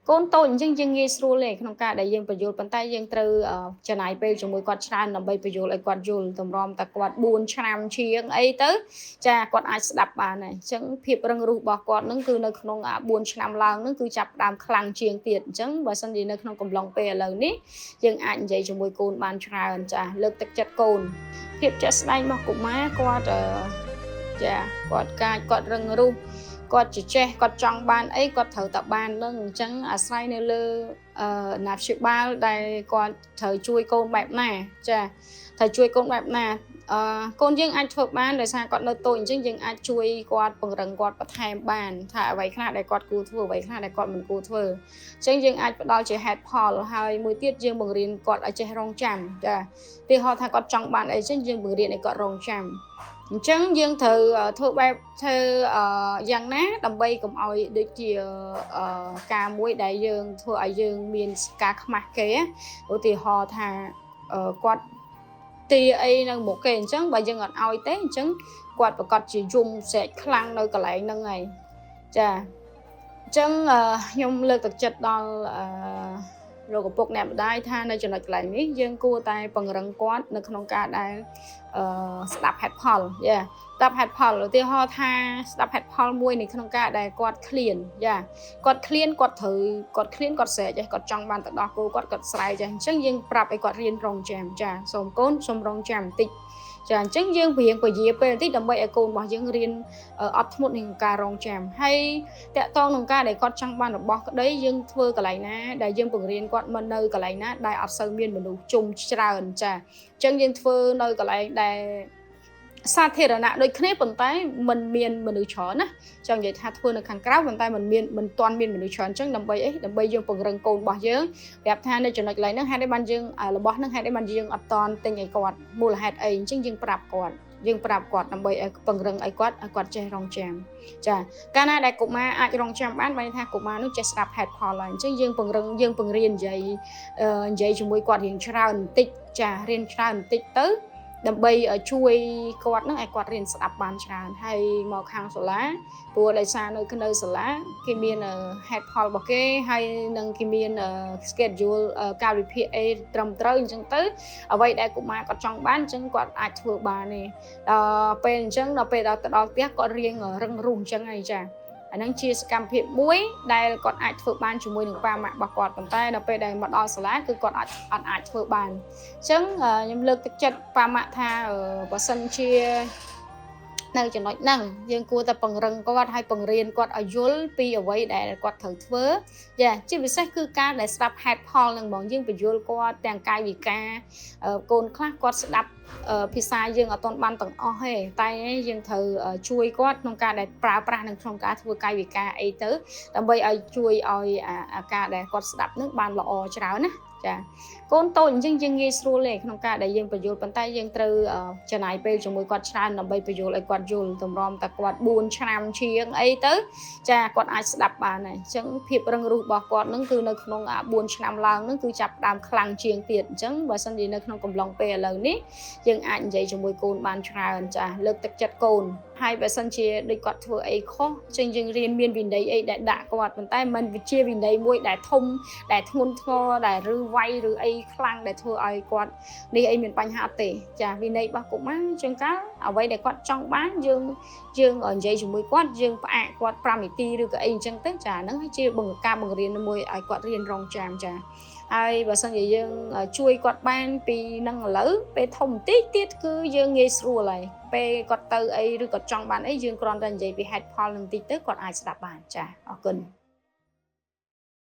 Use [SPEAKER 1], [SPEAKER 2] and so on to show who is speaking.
[SPEAKER 1] កូនតូចអញ្ចឹងយើងងាយស្រួលទេក្នុងការដែលយើងបញ្យល់ប៉ុន្តែយើងត្រូវចំណាយពេលជាមួយគាត់ច្រើនដើម្បីបញ្យល់ឲ្យគាត់យល់ទម្រាំតែគាត់4ឆ្នាំជាងអីទៅចាគាត់អាចស្ដាប់បានហើយអញ្ចឹងភាពរឹងរូសរបស់គាត់នឹងគឺនៅក្នុង4ឆ្នាំឡើងនឹងគឺចាប់ផ្ដើមខ្លាំងជាងទៀតអញ្ចឹងបើសិនជានៅក្នុងកំឡុងពេលឥឡូវនេះយើងអាចនិយាយជាមួយកូនបានច្រើនចាលើកទឹកចិត្តកូនភាពជាក់ស្ដែងរបស់កុមារគាត់ចាគាត់កាចគាត់រឹងរូសគាត់ចេះគាត់ចង់បានអីគាត់ត្រូវតែបាននឹងអញ្ចឹងអាស្រ័យនៅលើអាណាព្យាបាលដែលគាត់ត្រូវជួយកូនបែបណាចាត្រូវជួយកូនបែបណាកូនយើងអាចធ្វើបានដោយសារគាត់នៅតូចអញ្ចឹងយើងអាចជួយគាត់ពង្រឹងគាត់បន្ថែមបានថាអ្វីខ្លះដែលគាត់គួរធ្វើអ្វីខ្លះដែលគាត់មិនគួរធ្វើអញ្ចឹងយើងអាចផ្ដល់ជាហេតុផលហើយមួយទៀតយើងបង្រៀនគាត់ឲ្យចេះរងចាំចាទីហោថាគាត់ចង់បានអីចឹងយើងបង្រៀនឲ្យគាត់រងចាំអញ្ចឹងយើងត្រូវធ្វើបែបធ្វើយ៉ាងណាដើម្បីកុំឲ្យដូចជាការមួយដែលយើងធ្វើឲ្យយើងមានការខ្មាស់គេឧទាហរណ៍ថាគាត់ទីអីនៅមុខគេអញ្ចឹងបើយើងអត់ឲ្យទេអញ្ចឹងគាត់ប្រកាសជាយំស្រែកខ្លាំងនៅកន្លែងហ្នឹងហើយចាអញ្ចឹងខ្ញុំលើកទឹកចិត្តដល់លោកឪពុកអ្នកម្ដាយថានៅចំណុចកន្លែងនេះយើងគួរតែពង្រឹងគាត់នៅក្នុងការដែលស្ដាប់ហេតុផលស្ដាប់ហេតុផលឧទាហរណ៍ថាស្ដាប់ហេតុផលមួយនៅក្នុងការដែលគាត់ឃ្លានគាត់ឃ្លានគាត់ត្រូវគាត់ឃ្លានគាត់ស្រែកគាត់ចង់បានទៅដោះគោគាត់ស្រែកអញ្ចឹងយើងប្រាប់ឲ្យគាត់រៀនរងចាំចាសូមកូនសូមរងចាំបន្តិចចាអញ្ចឹងយើងព្រៀងពជាពេលបន្តិចដើម្បីឲ្យកូនរបស់យើងរៀនអត់ធ្មត់នឹងការរងចាំហើយតកតងនឹងការដែលគាត់ចង់បានរបស់ក្តីយើងធ្វើកន្លែងណាដែលយើងបង្រៀនគាត់មកនៅកន្លែងណាដែលអត់សូវមានមនុស្សជុំច្រើនចាអញ្ចឹងយើងធ្វើនៅកន្លែងដែលសាធារណៈដូចគ្នាប៉ុន្តែมันមានមនុស្សច្រើនណាចង់និយាយថាធ្វើនៅខាងក្រៅប៉ុន្តែมันទាន់មានមនុស្សច្រើនអញ្ចឹងដើម្បីអីដើម្បីយើងពង្រឹងកូនរបស់យើងប្រាប់ថានៅចំណុចកន្លែងហ្នឹងហេតុអីបានយើងរបស់ហ្នឹងហេតុអីបានយើងអត់តាន់ទិញឲ្យគាត់មូលហេតុអីអញ្ចឹងយើងប្រាប់គាត់ដើម្បីឲ្យពង្រឹងឲ្យគាត់ចេះរងចាំចាកាលណាដែលកុមារអាចរងចាំបានបើថាកុមារនោះចេះស្ដាប់ហេតុផលហើយអញ្ចឹងយើងពង្រៀននិយាយជាមួយគាត់រៀងច្រើនបន្តិចចារៀនច្រើនបន្តិចទៅដើម្បីជួយគាត់នឹងឲ្យគាត់រៀនស្ដាប់បានច្រើនហើយមកខាងសាលាព្រោះដោយសារនៅក្នុងសាលាគេមានហេតុផលរបស់គេហើយនឹងគេមាន schedule កាលវិភាគអីត្រឹមត្រូវអញ្ចឹងទៅអ្វីដែលកុមារគាត់ចង់បានអញ្ចឹងគាត់អាចធ្វើបានទេពេលអញ្ចឹងដល់ពេលដល់ទៅដល់ផ្ទះគាត់រៀងរឹងរូសអញ្ចឹងហើយចាអានឹងជាសកម្មភាពមួយដែលគាត់អាចធ្វើបានជាមួយនឹងប៉ាម៉ាក់របស់គាត់ប៉ុន្តែដល់ពេលដែលមកដល់សាលាគឺគាត់អត់អាចធ្វើបានអញ្ចឹងខ្ញុំលើកទឹកចិត្តប៉ាម៉ាក់ថាបើសិនជានៅចំណុចហ្នឹងយើងគួរតែពង្រឹងគាត់ឲ្យបង្រៀនគាត់ឲ្យយល់ពីអ្វីដែលគាត់ត្រូវធ្វើជាពិសេសគឺការដែលស្ដាប់ហេតុផលហ្នឹងហ្មងយើងបញ្យល់គាត់ទាំងកាយវិការកូនខ្លះគាត់ស្ដាប់ភាសាយើងអត់ទាន់បានទាំងអស់ទេតែយើងត្រូវជួយគាត់ក្នុងការដែលប្រើប្រាស់នៅក្នុងការធ្វើកាយវិការអីទៅដើម្បីឲ្យជួយឲ្យការដែលគាត់ស្ដាប់នឹងបានល្អច្រើនណាចាកូនតូចអញ្ចឹងយើងងាយស្រួលទេក្នុងការដែលយើងបញ្យល់ប៉ុន្តែយើងត្រូវចំណាយពេលជាមួយគាត់ច្រើនដើម្បីបញ្យល់ឲ្យគាត់យល់ទម្រាំតែគាត់4ឆ្នាំជាងអីទៅចាគាត់អាចស្ដាប់បានហើយអញ្ចឹងភាពរឹងរូសរបស់គាត់នឹងគឺនៅក្នុង4ឆ្នាំឡើងនឹងគឺចាប់ផ្ដើមខ្លាំងជាងទៀតអញ្ចឹងបើសិនជានៅក្នុងកំឡុងពេលឥឡូវនេះយើងអាចនិយាយជាមួយកូនបានច្រើនចាលើកទឹកចិត្តកូនហើយបើសិនជាដូចគាត់ធ្វើអីខុសចឹងយើងរៀនមានវិន័យអីដែលដាក់គាត់ប៉ុន្តែមិនវិជាវិន័យមួយដែលធំដែលធ្ងន់ធ្ងរដែលឬវាយឬអីខ្លាំងដែលធ្វើឲ្យគាត់នេះអីមានបញ្ហាអត់ទេចាវិន័យរបស់កុមារជាងកាលអ្វីដែលគាត់ចង់បានយើងនិយាយជាមួយគាត់យើងផ្អាកគាត់5នាទីឬក៏អីអញ្ចឹងទៅចាហ្នឹងហើយជាការបង្រៀនមួយឲ្យគាត់រៀនរងចាំចាហើយបើសិនជាយើងជួយគាត់បានពីនឹងឥឡូវពេលធំបន្តិចទៀតគឺយើងងាយស្រួលហើយពេលគាត់ទៅអីឬក៏ចង់បានអីយើងគ្រាន់តែនិយាយពីហេតុផលនឹងបន្តិចទៅគាត់អាចស្ដាប់បានចាអរគុណ